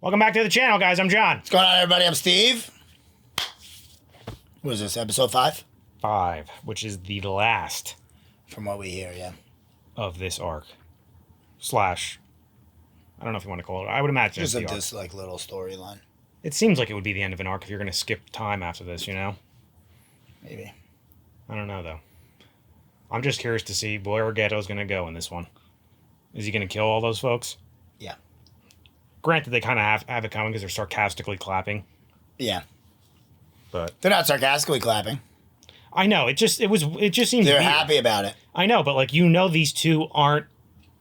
Welcome back to the channel, guys. I'm John. What's going on, everybody? I'm Steve. What is this, episode 5? 5, which is the last From what we hear, yeah. of this arc. Slash, I don't know if you want to call it. I would imagine Just it's the of arc. this, like, little storyline. It seems like it would be the end of an arc if you're going to skip time after this, you know? Maybe. I don't know, though. I'm just curious to see where Ghetto's going to go in this one. Is he going to kill all those folks? Yeah. Granted, they kind of have it coming because they're sarcastically clapping. Yeah. But They're not sarcastically clapping. I know, it just seems They're weird. happy about it. I know, but like, you know, these two aren't,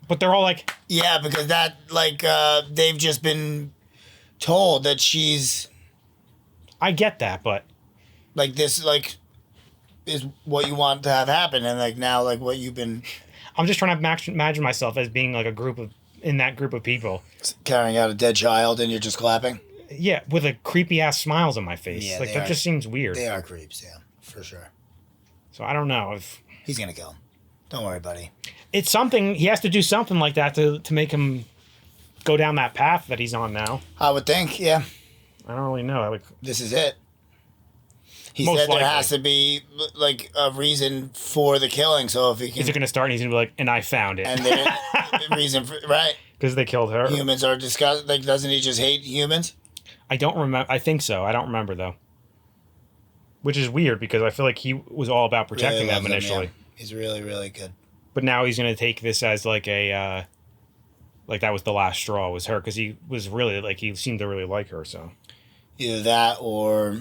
but they're all like, Yeah, because that, like, they've just been told that she's, I get that, but like, this, like, is what you want to have happen. And, like, now, like, what you've been I'm just trying to imagine myself as being like in that group of people. carrying out a dead child and you're just clapping. Yeah, with a creepy ass smiles on my face. Yeah, like they that are. just seems weird. They are creeps, yeah, for sure. So I don't know if He's going to kill him. Don't worry, buddy. it's something he has to do something like that to make him go down that path that he's on now. I would think, yeah. I don't really know. Like, This is it. He Most said there likely. has to be like a reason for the killing. So if he is it can, going to start and he's going to be like, and I found it. and then reason for right, Because they killed her. humans are disgust. Like, doesn't he just hate humans? I don't remember. I think so. I don't remember, though. Which is weird because I feel like he was all about protecting Really them loves initially. yeah. He's really, really good. But now he's going to take this as like a, like that was the last straw was her because he was really like, he seemed to really like her. So Either that or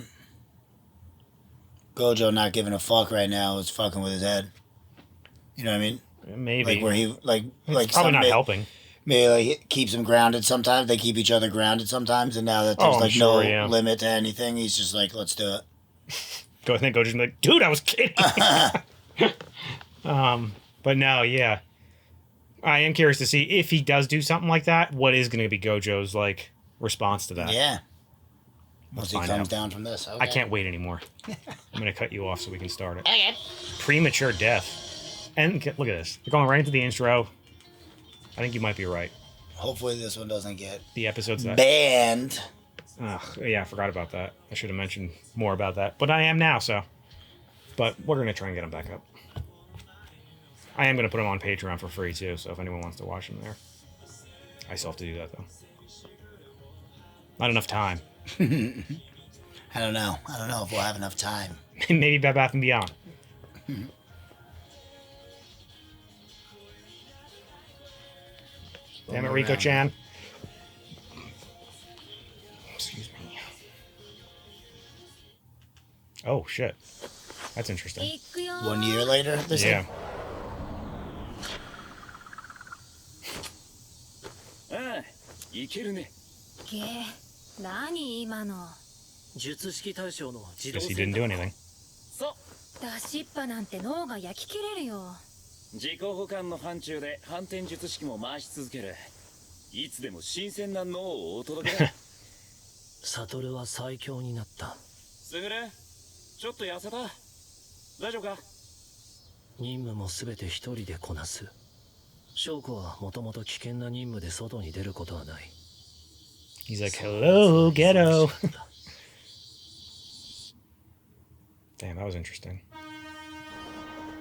Gojo not giving a fuck right now is fucking with his head. You know what I mean? maybe. Like where he like It's probably not helping. Maybe like it keeps him grounded sometimes. They keep each other grounded sometimes, and now that there's I'm like sure, no yeah. limit to anything, he's just like, let's do it. I think Gojo's like, dude, I was kidding. But no, yeah. I am curious to see if he does do something like that, what is going to be Gojo's like response to that? Yeah. Once he find comes out. down from this. Okay. I can't wait anymore. I'm going to cut you off so we can start it. Okay. Premature death. And look at this. They're going right into the intro. I think you might be right. Hopefully this one doesn't get The episode's that. banned. Ugh, yeah, I forgot about that. I should have mentioned more about that. But I am now, so. But we're going to try and get them back up. I am going to put them on Patreon for free, too, so if anyone wants to watch them there. I still have to do that, though. Not enough time. I don't know. I don't know if we'll have enough time. Maybe Bed Bath & Beyond. Damn it, Rico-chan. Excuse me. Oh, shit. That's interesting. 1 year later? This Yeah. Ah, いけるね。何今の術式対象の自動 Guess he 選 didn't 択 do anything. そう出しっぱなんて脳が焼き切れるよ自己補完の範疇で反転術式も回し続けるいつでも新鮮な脳をお届けだ悟は最強になったすぐるちょっと痩せた大丈夫か任務もすべて一人でこなす翔子はもともと危険な任務で外に出ることはない He's like, hello, ghetto. Damn, that was interesting.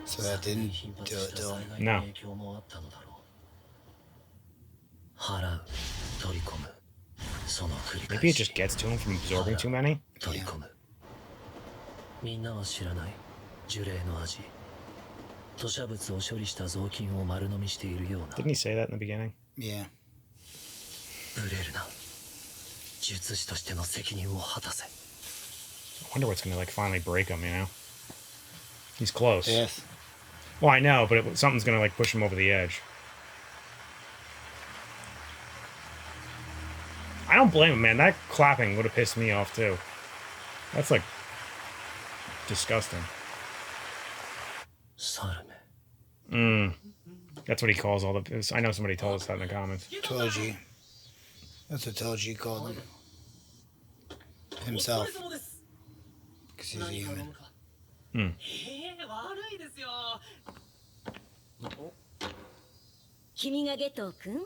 So that didn't do it to him. No. 払う取り込むその繰り Maybe 返 it し just gets to him from absorbing too many. 取り込むみんなは知らない樹齢の味吐砂物を処理した雑巾を丸飲みしているような Didn't he say that in the beginning? Yeah. ブレるな術師としての責任を果たせ I wonder what's gonna like finally break him, you know? He's close. Yes. Well, I know, but something's gonna like push him over the edge. I don't blame him, man. That clapping would have pissed me off too. That's like disgusting. サルメ That's what he calls all the. I know somebody told us that in the comments. Toji. That's what Toji called him. Himself. Because he's a human. 悪いですよ君がゲトウ君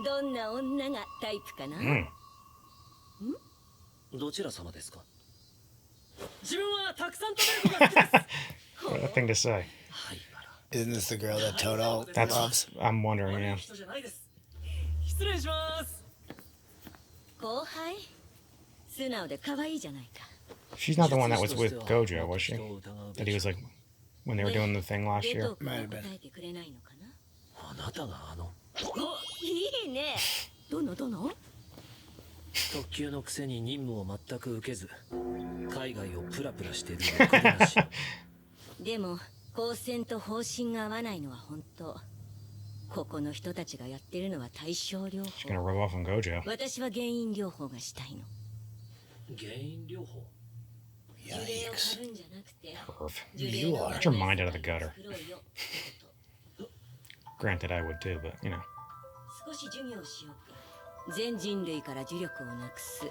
どんな女がタイプかな。どちら様ですか。自分はたくさん食べる子が好きです。 What a thing to say. Isn't this the girl that Toto That's loves? I'm wondering, yeah. 人じゃないです。失礼します。後輩素直で可愛いじゃないか。 She's not the one that was with Gojo, was she? That he was like when they were doing the thing last ゲ year. ト君は答えてくれないのかな。あなたがお、いいね。どの特急のくせに任務を全く受けず、海外をプラプラしているのが悔しい。でも光線と方針が合わないのは本当。ここの人たちがやってるのは対症療 She's gonna 法。 rub off on Gojo. 私は原因療法がしたいの。原因療法。呪霊を Yikes. 狩るんじゃなくて、 Perf. 呪霊 You の are. Get your mind out of the gutter. 作ろうよ。 Granted, I would too, but you know. 少し授業をしようか。全人類から呪力をなくす。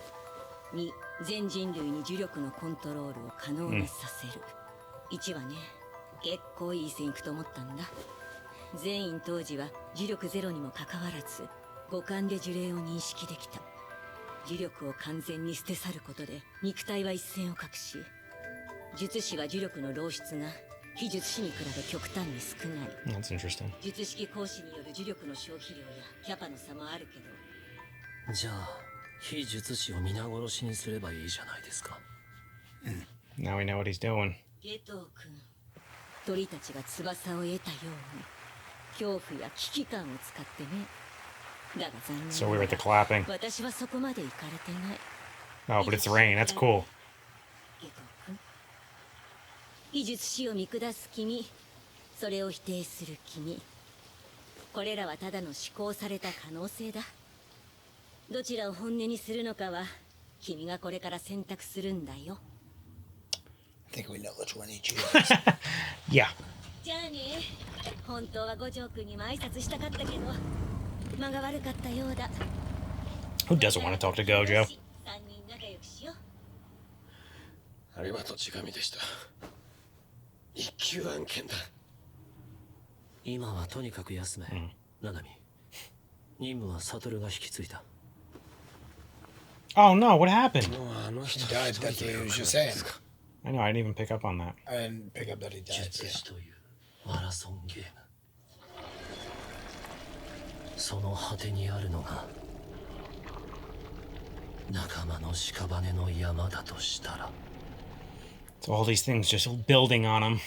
2、全人類に呪力のコントロールを可能にさせる。1はね、結構いい線いくと思ったんだ。全員当時は呪力ゼロにもかかわらず、五感で呪霊を認識できた。呪力を完全に捨て去ることで肉体は一線を画し、術師は呪力の漏出が非術師に比べ極端に少ない。 That's interesting. 術式講師による呪力の消費量やキャパの差もあるけど、じゃあ非術師を皆殺しにすればいいじゃないですか。 Now we know what he's doing. ゲトウ君、鳥たちが翼を得たように恐怖や危機感を使ってね。だが残念 So we were at the clapping. 私はそこまで行かれてない。 Oh, but it's rain. That's cool. ゲトウ君、非術師を見下す君、それを否定する君、これらはただの思考された可能性だ。どちらを本音にするのかは君がこれから選択するんだよ。 I think we know which one he chooses. Yeah. じゃあね、本当は五条君にも挨拶したかったけど間が悪かったようだ。 Who doesn't want to talk to Gojo? 3人仲良くしよう。あれはとちがみでした。一級案件だ。今はとにかく休め。ナナミ、任務はサトルが引き継いだ。 Oh no, what happened? He died. That's what he was just saying. I know, I didn't even pick up on that. I didn't pick up that he died. 術師というマラソンゲーム。その果てにあるのが仲間の屍の山だとしたら。 So all these things just building on him.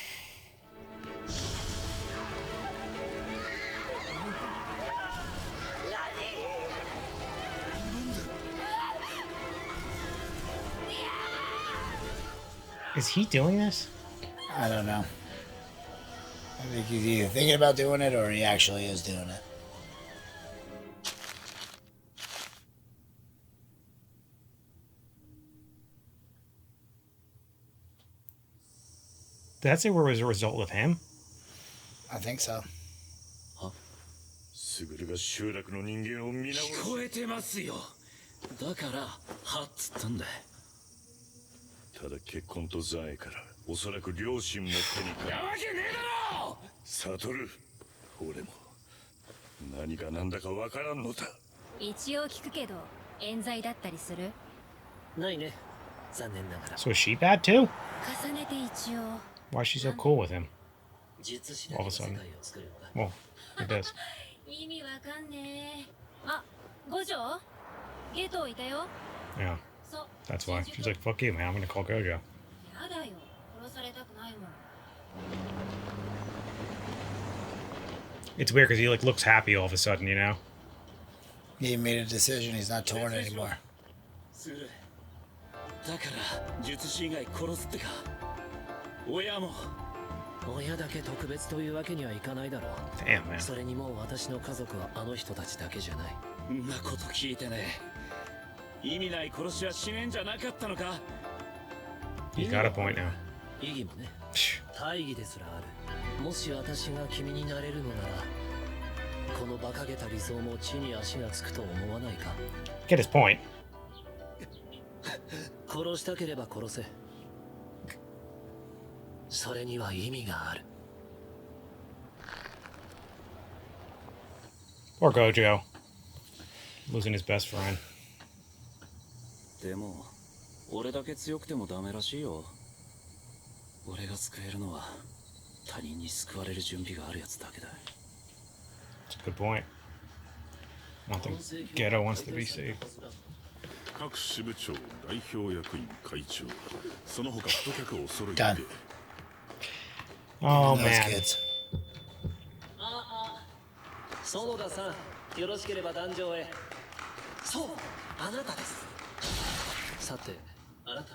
Is he doing this? I don't know. I think he's either thinking about doing it or he actually is doing it. Did that say where it was a result of him? I think so. スグルが集落の人間を皆殺し。聞こえてますよ。だからはっつったんだ。ただ結婚と残影からおそらく両親も手にかなわけねえだろ。悟る、俺も何が何だかわからんのだ。一応聞くけど冤罪だったりする？ないね。残念ながら。 So is she bad too? 重ねて一応。 Why is she so cool with him? 術師だけが世界を作るんだ。 Well, it does. 意味わかんねえ。あ、五条？ゲトウいたよ。 Yeah, そう。 that's why. She's like, fuck you, man. I'm gonna call Gojo. やだよ。殺されたくないもん。 It's weird because he like looks happy all of a sudden, you know? He made a decision. He's not torn anymore. する。だから術師以外殺すってか。親も。親だけ特別というわけにはいかないだろう。 Damn, man. それにもう私の家族はあの人たちだけじゃない。んなこと聞いてね。意味ない殺しはしねえんじゃなかったのか。 He's got a point now. 意義もね。 Psh. 大義ですらある。もし私が君になれるのなら、この馬鹿げた理想も地に足がつくと思わないか。 Get his point. 殺したければ殺せ。それには意味がある。 Poor Gojo. Losing his best friend. でも俺だけ強くてもダメらしいよ。俺が救えるのは他人に救われる準備があるやつだけだ。 That's a good point. I don't think Ghetto wants to be saved. 各支部長、代表役員、会長、その他太客を揃えて。 Done. Oh Those man. kids. 園田さん、よろしければ壇上へ。そう、あなたです。さて、改めて。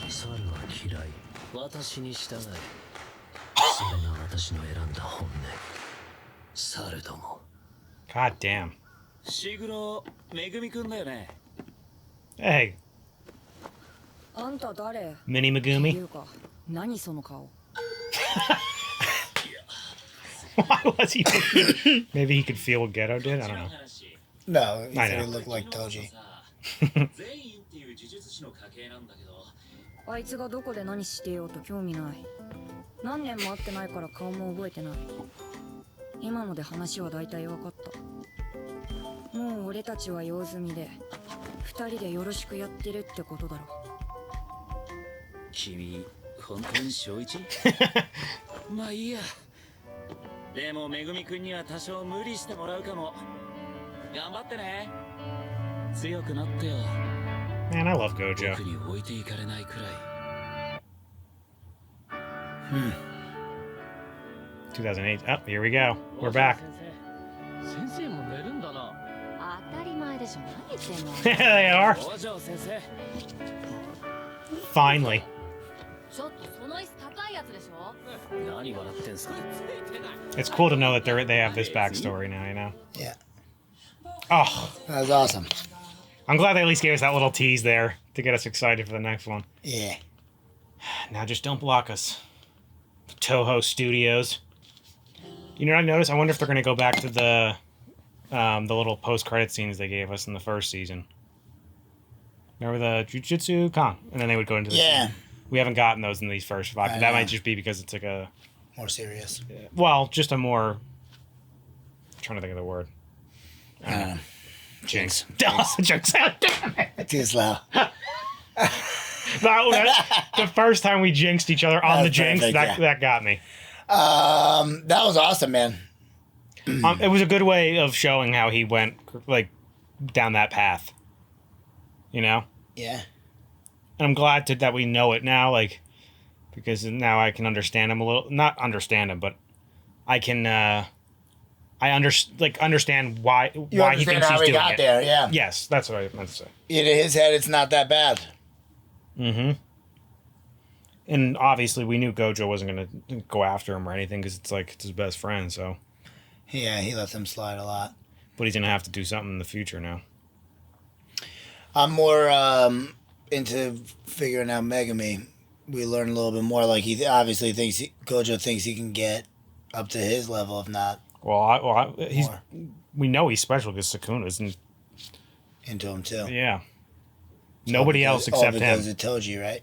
猿は嫌い。私に従え。それが私の選んだ本音。猿ども。 God damn. シグロ、めぐみくんだよね。Hey, あんた誰？ Mini ってい Megumi. うか、何その顔？ Why was he thinking? Maybe he could feel what Ghetto did? I don't know. No, he I said know. he looked like Toji. 全員っていう呪術師の家系なんだけど。あいつがどこで何してようと興味ない。何年も会ってないから顔も覚えてない。今ので話は大体分かった。もう俺たちは用済みで、二人でよろしくやってるってことだろ。君、本当に小一？まあいいや。でもめぐみくんには多少無理してもらうかも。頑張ってね。強くなってよ。 Man, I love Gojo. 僕に置いていかれないくらい。2008. Oh, here we go. We're back. 先生も寝るんだな。当たり前でしょ。何言ってんの？ There they are. お嬢先生。 Finally. ちょっとその椅子高いやつでしょ。何笑ってんすか。 It's cool to know that they have this backstory now, you know? Yeah. Oh, That was awesome. I'm glad they at least gave us that little tease there to get us excited for the next one. Yeah. Now just don't block us. Toho Studios. You know what I noticed? I wonder if they're going to go back to the little post-credit scenes they gave us in the first season. Remember the Jujutsu Kaisen? And then they would go into the Yeah. scene. We haven't gotten those in these first five. I That know. might just be because it's like a... More serious. Well, just a more... I'm trying to think of the word. Jinx. Jinx. Damn it. Too slow. The first time we jinxed each other on That the was jinx, perfect, yeah. that got me. That was awesome, man. It was a good way of showing how he went like down that path. You know? Yeah. And I'm glad that we know it now, like, because now I can understand him a little. Not understand him, but I can. Understand why You he understand thinks how he's he doing got it. there, yeah. Yes, that's what I meant to say. In his head, it's not that bad. Mm-hmm. And obviously, we knew Gojo wasn't going to go after him or anything because it's his best friend. So, Yeah, he let them slide a lot. but he's going to have to do something in the future now. I'm more into figuring out Megami. We learn a little bit more. Like, he obviously thinks Gojo thinks he can get up to his level, if not more. We know he's special because Sukuna's and Into him, too. yeah. Nobody else except him. Because of Toji, right?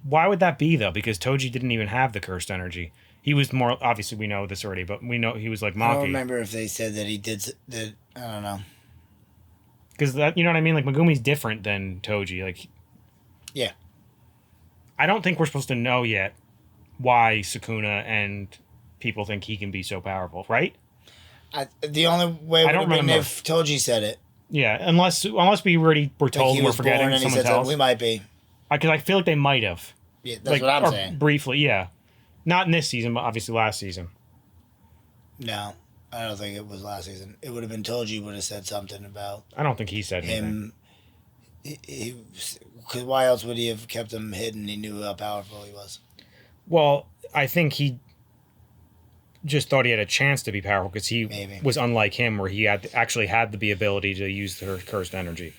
Why would that be though? Because Toji didn't even have the cursed energy. He was more obviously we know this already, but we know he was like I don't Maki. remember if they said that he did. That I don't know. Because that, you know what I mean? Like Megumi's different than Toji. Like, Yeah. I don't think we're supposed to know yet why Sukuna and people think he can be so powerful, right? The only way would have been remember. if Toji said it. Yeah, unless we already were Like told he we're was born forgetting and he someone said something. else. We might be. Because I feel like they might have. Yeah, that's what I'm or saying. Briefly, yeah. Not in this season, but obviously last season. No, I don't think it was last season. It would have been Toji would have said something about I don't think he said anything. him. Because why else would he have kept him hidden? He knew how powerful he was. Well, I think he just thought he had a chance to be powerful because he Maybe. was unlike him, where he actually had the ability to use the cursed energy.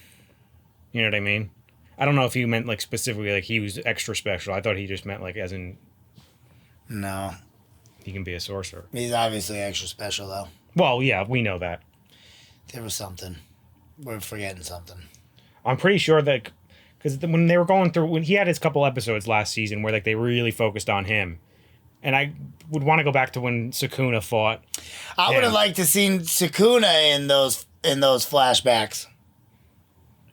You know what I mean? I don't know if he meant like specifically like he was extra special. I thought he just meant like as in No, he can be a sorcerer. he's obviously extra special though. Well, yeah, we know that. There was something. We're forgetting something. I'm pretty sure that because when they were going through when he had his couple episodes last season where like they really focused on him, And I would want to go back to when Sukuna fought. I would have liked to seen Sukuna in those flashbacks.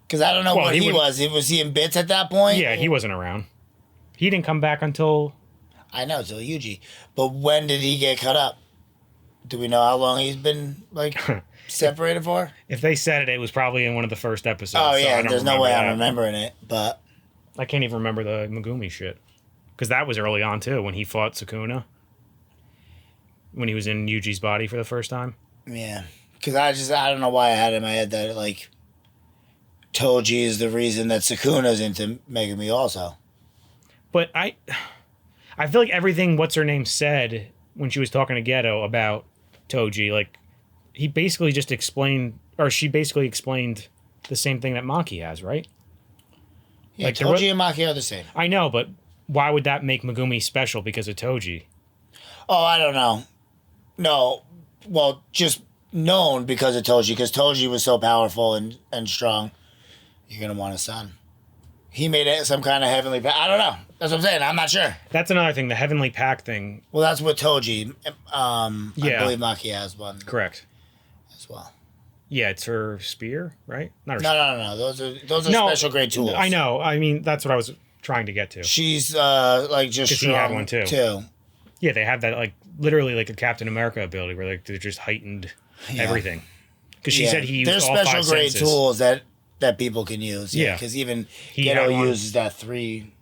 Because I don't know what he was. Was he in bits at that point? Yeah, he wasn't around. He didn't come back until... I know, till Yuji. But when did he get cut up? Do we know how long he's been, like, separated for? If they said it, it was probably in one of the first episodes. Oh, yeah, so there's no way I'm remembering it, but... I can't even remember the Megumi shit. Because that was early on, too, when he fought Sukuna. When he was in Yuji's body for the first time. Yeah. Because I don't know why I had in my head that, like, Toji is the reason that Sukuna's into Megumi also. But I feel like everything What's-Her-Name said when she was talking to Geto about Toji, like, he basically just explained, or she basically explained the same thing that Maki has, right? Yeah, like Toji and Maki are the same. I know, but why would that make Megumi special because of Toji? Oh, I don't know. No. Well, just known because of Toji, because Toji was so powerful and strong. You're going to want a son. He made it some kind of heavenly pact. I don't know. That's what I'm saying. I'm not sure. That's another thing, the heavenly pact thing. Well, that's what Toji. I believe Maki has one. Correct. As well. Yeah, it's her spear, right? Not her No. Those are special grade tools. I know. I mean, that's what I was trying to get to. She's like just strong. He had one too. Yeah, they have that like literally like a Captain America ability where like they're just heightened everything. Because she said he used there's all five special grade senses. tools that people can use. Yeah, because even Geto uses that 3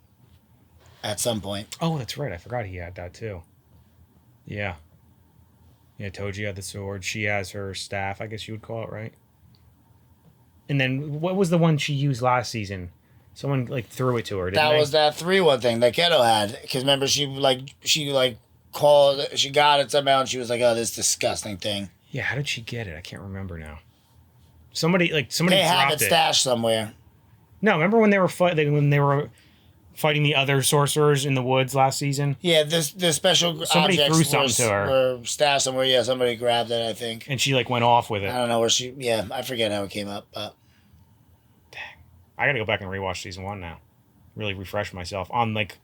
at some point. Oh, that's right. I forgot he had that too. Yeah. Yeah, Toji had the sword. She has her staff, I guess you would call it, right? And then what was the one she used last season? Someone like threw it to her. Didn't that they? was that 3-1 thing that Geto had. Because remember, she got it somehow, and she was like, "Oh, this disgusting thing." Yeah, how did she get it? I can't remember now. Somebody They dropped have it stashed somewhere. No, remember when they were fighting the other sorcerers in the woods last season? Yeah, this special somebody objects threw something to her. Were stashed somewhere. Yeah, somebody grabbed it, I think. And she like went off with it. I don't know where she. Yeah, I forget how it came up, but. Dang, I gotta go back and rewatch season 1 now. Really refresh myself on like,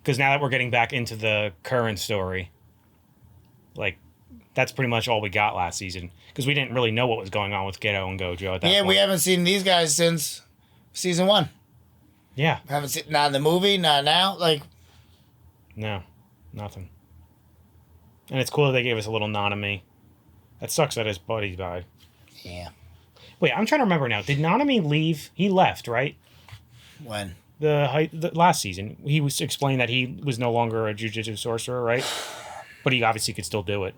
because now that we're getting back into the current story, like that's pretty much all we got last season because we didn't really know what was going on with Geto and Gojo at that point. Yeah, we haven't seen these guys since season 1. Yeah. Haven't seen, not in the movie, not now. Like, no, nothing. And it's cool that they gave us a little Nanami. That sucks that his buddy died. Yeah. Wait, I'm trying to remember now. Did Nanami leave? He left, right? When? The last season. He was explained that he was no longer a jujutsu sorcerer, right? But he obviously could still do it.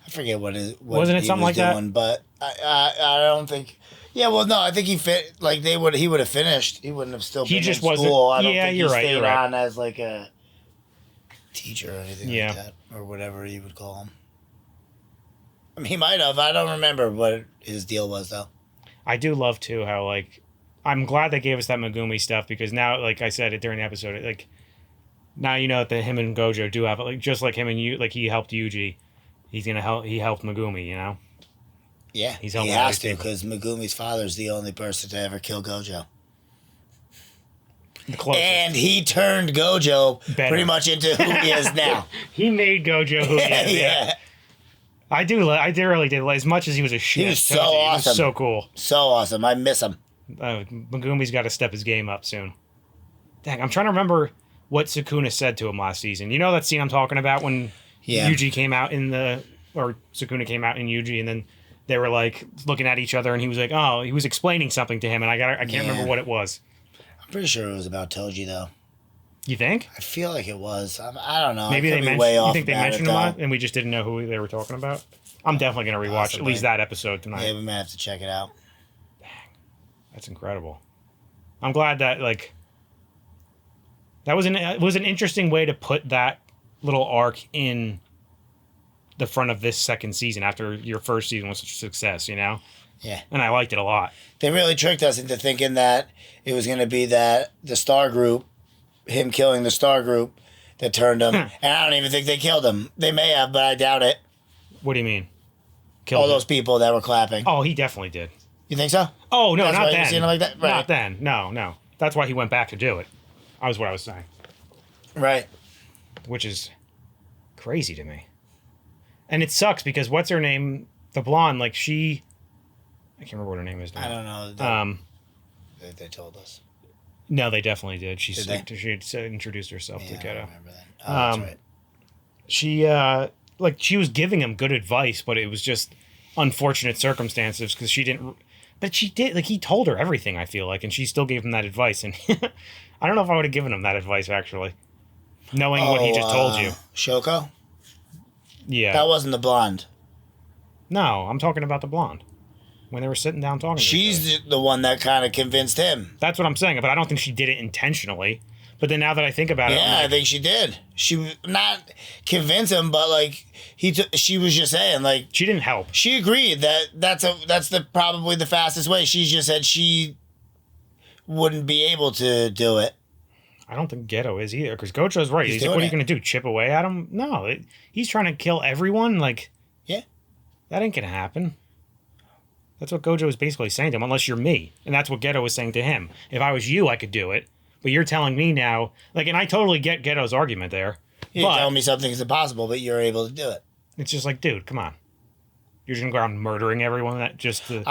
I forget what wasn't it something like doing, that? But I don't think. Yeah, well, no, I think he he would have finished. He wouldn't have still been just in wasn't. school. I don't think you're he right. stayed You're right. on as like a teacher or anything like that, or whatever you would call him. I mean, he might have. I don't remember what his deal was though. I do love too how like I'm glad they gave us that Megumi stuff because now, like I said it during the episode, like now you know that him and Gojo do have like just like him and you, like he helped Yuji. He's gonna help. He helped Megumi, you know. Yeah, he has to because Megumi's father's the only person to ever kill Gojo. And he turned Gojo pretty much into who he is now. He made Gojo who he is. Yeah. I really did. As much as he was a shit, he was so awesome. He was so cool. So awesome. I miss him. Megumi's got to step his game up soon. Dang, I'm trying to remember what Sukuna said to him last season. You know that scene I'm talking about when Yuji came out or Sukuna came out in Yuji, and then they were like looking at each other, and he was like, "Oh," he was explaining something to him, and I can't remember what it was. I'm pretty sure it was about Toji though. You think? I feel like it was. I don't know. Maybe they mentioned. You think they mentioned him, and we just didn't know who they were talking about? I'm definitely gonna rewatch at least that episode tonight. Yeah, we might have to check it out. Dang, that's incredible. I'm glad that that was an interesting way to put that little arc in the front of this second season after your first season was such a success, you know? Yeah. And I liked it a lot. They really tricked us into thinking that it was going to be that the Star Group, him killing the Star Group that turned him. And I don't even think they killed him. They may have, but I doubt it. What do you mean? All those people that were clapping. Oh, he definitely did. You think so? Oh, no, That's not why then. you seen it like that? Right. Not then. No. That's why he went back to do it. That was what I was saying. Right. Which is crazy to me. And it sucks because what's her name? The blonde, like I can't remember what her name is now. I don't know. They told us. No, they definitely did. She introduced herself to I Geto. don't remember that. Oh, that's right. She was giving him good advice, but it was just unfortunate circumstances because she didn't. But she did, like, he told her everything, I feel like, and she still gave him that advice. And I don't know if I would have given him that advice, actually. Knowing what he just told you. Shoko? Yeah. That wasn't the blonde. No, I'm talking about the blonde. When they were sitting down talking to each other. She's the one that kind of convinced him. That's what I'm saying, but I don't think she did it intentionally. But then now that I think about it, I think she did. She not convince him, but like she was just saying, like, she didn't help. She agreed that that's probably the fastest way. She just said she wouldn't be able to do it. I don't think Geto is either, because Gojo's right. He's like, what are you going to do? Chip away at him? No, he's trying to kill everyone. Like, yeah, that ain't going to happen. That's what Gojo is basically saying to him, unless you're me. And that's what Geto was saying to him. If I was you, I could do it. But you're telling me now, like, and I totally get Geto's argument there. You're telling me something's impossible, but you're able to do it. It's just like, dude, come on. You're just going to go around murdering everyone I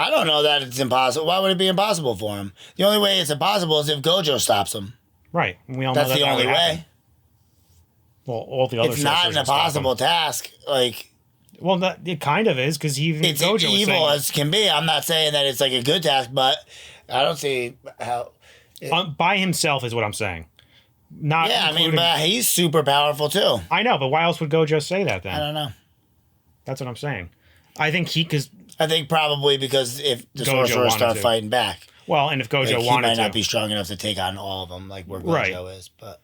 don't know that it's impossible. Why would it be impossible for him? The only way it's impossible is if Gojo stops him. Right. We all that's know the only way. Well, all the other it's not an impossible task. Like, well, it kind of is because it's Gojo evil as can be. I'm not saying that it's like a good task, but I don't see how. By himself is what I'm saying. Not but he's super powerful too. I know, but why else would Gojo say that then? I don't know. That's what I'm saying. I think probably because if the sorcerers start fighting back. Well, and if Gojo he might not be strong enough to take on all of them, like where Gojo is. But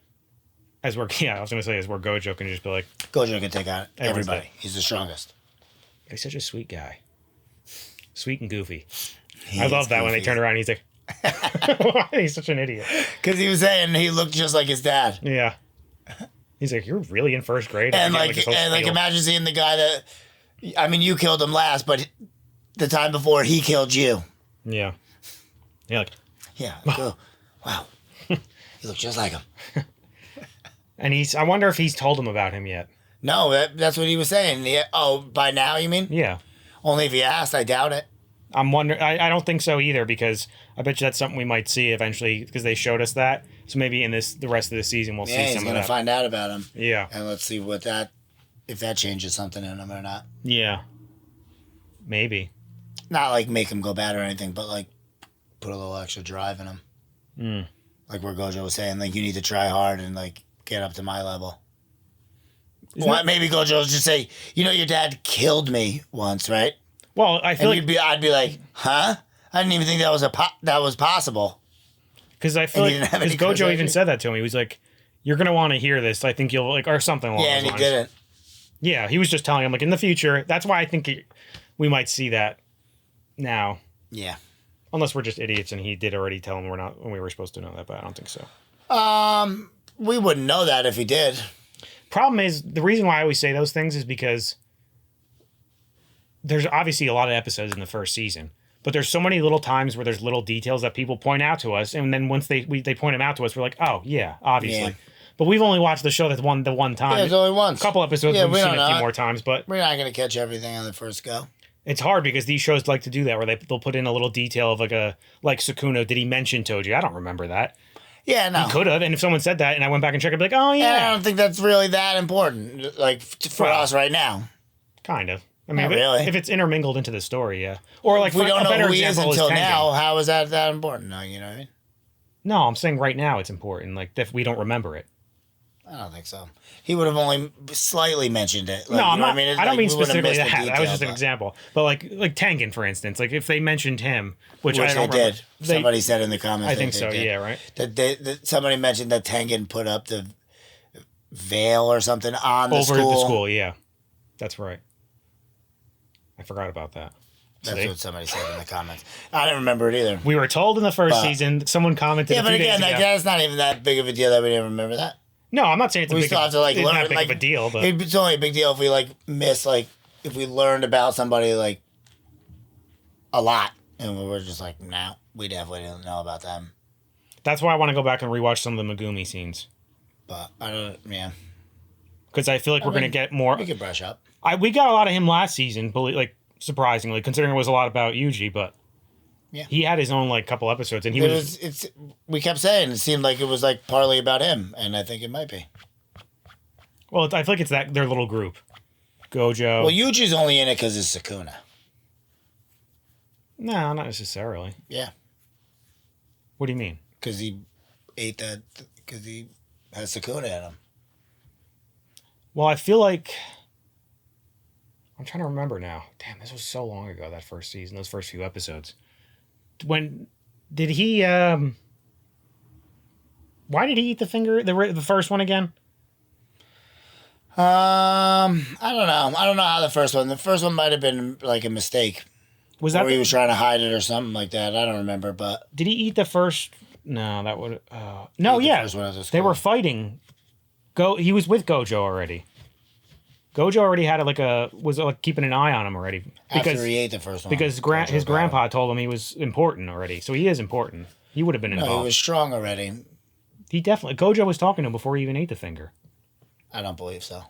I was going to say where Gojo can just be like, Gojo can take on everybody. He's the strongest. He's such a sweet guy, sweet and goofy. I love that when they turn around. And he's like, he's such an idiot. Because he was saying he looked just like his dad. Yeah. He's like, you're really in first grade. And imagine seeing the guy that, you killed him last, but the time before he killed you. Yeah. Yeah. Wow. You look just like him. And I wonder if he's told him about him yet. No, that's what he was saying. By now you mean? Yeah. Only if he asked. I doubt it. I'm wondering. I don't think so either, because I bet you that's something we might see eventually, because they showed us that. So maybe in the rest of the season we'll see some of that. He's gonna find out about him. Yeah. And let's see if that changes something in him or not. Yeah. Maybe. Not like make him go bad or anything, but like put a little extra drive in him. Like where Gojo was saying, like, you need to try hard and like get up to my level. Maybe Gojo will just say, your dad killed me once, right? Well, I feel I'd be like, huh? I didn't even think that was possible. Because I feel like Gojo even said that to me. He was like, "You're gonna want to hear this. I think you'll like," or something along those lines. Yeah, and he didn't. Yeah, he was just telling him, like, in the future. That's why I think we might see that now. Yeah. Unless we're just idiots and he did already tell him we were supposed to know that, but I don't think so. We wouldn't know that if he did. Problem is, the reason why I always say those things is because there's obviously a lot of episodes in the first season, but there's so many little times where there's little details that people point out to us, and then once they point them out to us, we're like, oh yeah, obviously. Yeah. But we've only watched the show the one time. Yeah, it's only once. A couple episodes we've seen a few more times, but we're not gonna catch everything on the first go. It's hard because these shows like to do that, where they'll put in a little detail of like Sukuna. Did he mention Toji? I don't remember that. Yeah, no. He could have, and if someone said that and I went back and checked, I'd be like, oh yeah. And I don't think that's really that important, like for us right now. Kind of. I mean, really. If it's intermingled into the story, yeah. Or like, we don't know who he is until now. How is that important? No, you know what I mean? No, I'm saying right now it's important. Like, if we don't remember it. I don't think so. He would have only slightly mentioned it. Like, no, I'm not. I don't mean specifically that. That was just an example. But like Tengen, for instance, like if they mentioned him, which I don't remember, did. Somebody said in the comments. I think so. Yeah, right. That somebody mentioned that Tengen put up the veil or something on the school. Over the school, yeah, that's right. I forgot about that. That's what somebody said in the comments. I didn't remember it either. We were told in the first season. Someone commented. Yeah, but again, that's not even that big of a deal that we didn't remember that. No, I'm not saying it's we still have to like learn. Not big like, of a deal, but it's only a big deal if we like miss if we learned about somebody like a lot and we were just like, no, we definitely didn't know about them. That's why I want to go back and rewatch some of the Megumi scenes. But I don't, yeah. because I feel like we're going to get more. We could brush up. We got a lot of him last season, like surprisingly, considering it was a lot about Yuji, but yeah, he had his own like couple episodes, and we kept saying it seemed like it was like partly about him, and I think it might be. Well, I feel like it's their little group, Gojo. Well, Yuji's only in it because it's Sukuna. No, not necessarily. Yeah. What do you mean? Because he ate that. Because he has Sukuna in him. Well, I feel like I'm trying to remember now. Damn, this was so long ago. That first season, those first few episodes. When did he? Why did he eat the finger? The first one again? I don't know. I don't know how the first one. The first one might have been like a mistake. Was that? Or he was trying to hide it or something like that. I don't remember. But did he eat the first? No, that would. No, yeah. They were fighting. He was with Gojo already. Gojo already had was keeping an eye on him already after he ate the first one. Because his grandpa told him he was important already, so he is important. He would have been involved. No, he was strong already. He definitely. Gojo was talking to him before he even ate the finger. I don't believe so.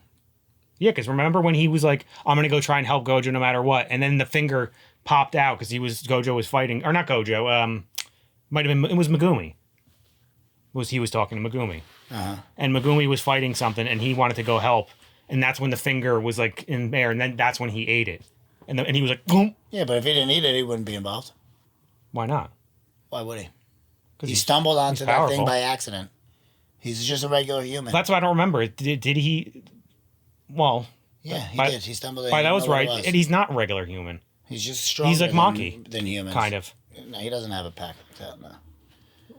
Yeah, because remember when he was like, "I'm gonna go try and help Gojo no matter what," and then the finger popped out because Gojo was fighting, or not Gojo. Might have been it was Megumi. He was talking to Megumi, and Megumi was fighting something, and he wanted to go help. And that's when the finger was like in there, and then that's when he ate it, and he was like, boom. Yeah, but if he didn't eat it, he wouldn't be involved. Why not? Why would he? He stumbled onto that thing by accident. He's just a regular human. That's why I don't remember. Did he? Well, yeah, he did. He stumbled. That was right. And he's not a regular human. He's just stronger. He's like Maki than humans, kind of. No, he doesn't have a pack like that. No.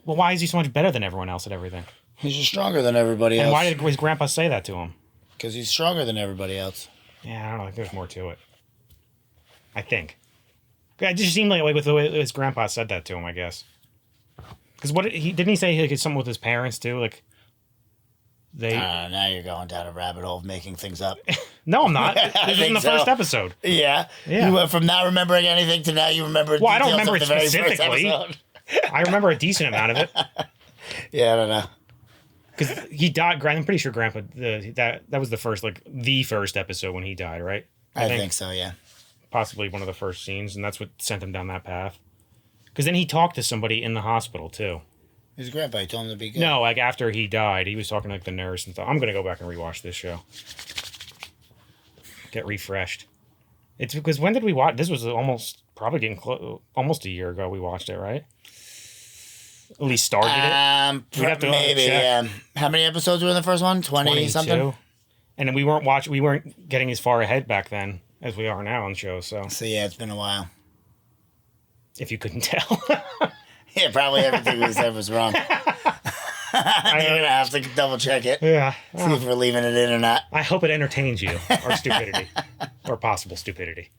Well, why is he so much better than everyone else at everything? He's just stronger than everybody else. And why did his grandpa say that to him? Because he's stronger than everybody else. Yeah, I don't know. I think there's more to it. I think. It just seemed like with the way his grandpa said that to him, I guess. Because didn't he say like something with his parents too? Like they. Now you're going down a rabbit hole of making things up. No, I'm not. This was in the first episode. Yeah. You went from not remembering anything to now you remember. Well, I don't remember it specifically. I remember a decent amount of it. Yeah, I don't know. Because he died. I'm pretty sure Grandpa. That was the first episode when he died, right? I think so. Yeah. Possibly one of the first scenes, and that's what sent him down that path. Because then he talked to somebody in the hospital too. His grandpa. He told him to be good. No, like after he died, he was talking to like the nurse and stuff. I'm gonna go back and rewatch this show. Get refreshed. It's because when did we watch? This was probably getting almost a year ago. We watched it, right? At least started it. Maybe. Yeah. How many episodes were in the first one? 20 something. And then we weren't getting as far ahead back then as we are now on the show. So yeah, it's been a while. If you couldn't tell. Yeah, probably everything we said was wrong. I'm gonna have to double check it. Yeah. See if we're leaving it in or not. I hope it entertains you, our stupidity, or possible stupidity.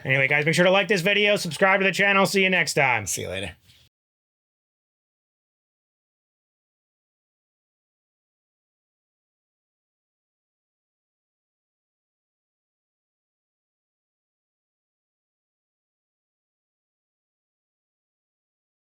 Anyway, guys, make sure to like this video, subscribe to the channel. See you next time. See you later.